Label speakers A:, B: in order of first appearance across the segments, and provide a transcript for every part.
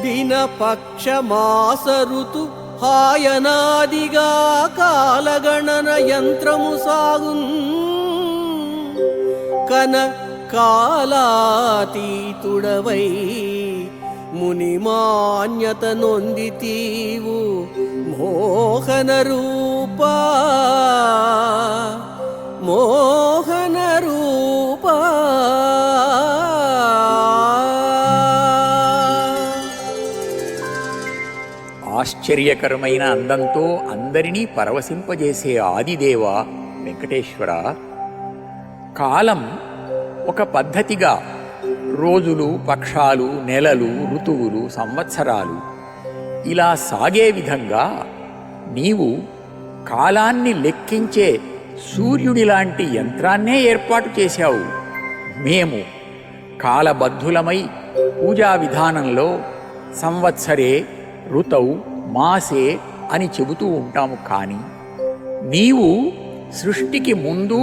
A: దిన పక్ష మాస ఋతు హాయనాదిగా కాలగణన యంత్రము సాగున్ కన కాలాతీతుడవై మునిమాన్యత నొందితీవు మోహన రూపా మోహన రూపా.
B: ఆశ్చర్యకరమైన అందంతో అందరినీ పరవశింపజేసే ఆదిదేవ వెంకటేశ్వర, కాలం ఒక పద్ధతిగా రోజులు, పక్షాలు, నెలలు, ఋతువులు, సంవత్సరాలు ఇలా సాగే విధంగా నీవు కాలాన్ని లెక్కించే సూర్యుడిలాంటి యంత్రాన్నే ఏర్పాటు చేశావు. మేము కాలబద్ధులమై పూజా విధానంలో సంవత్సరే, ఋతౌ, మాసే అని చెబుతూ ఉంటాము. కానీ నీవు సృష్టికి ముందు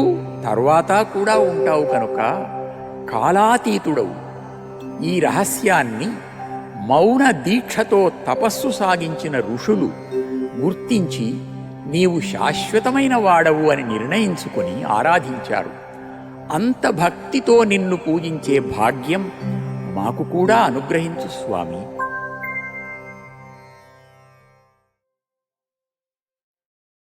B: తర్వాత కూడా ఉంటావు కనుక కాలాతీతుడవు. ఈ రహస్యాన్ని మౌన దీక్షతో తపస్సు సాగించిన ఋషులు గుర్తించి నీవు శాశ్వతమైన వాడవు అని నిర్ణయించుకొని ఆరాధించారు. అంత భక్తితో నిన్ను పూజించే భాగ్యం మాకు కూడా అనుగ్రహించు స్వామి.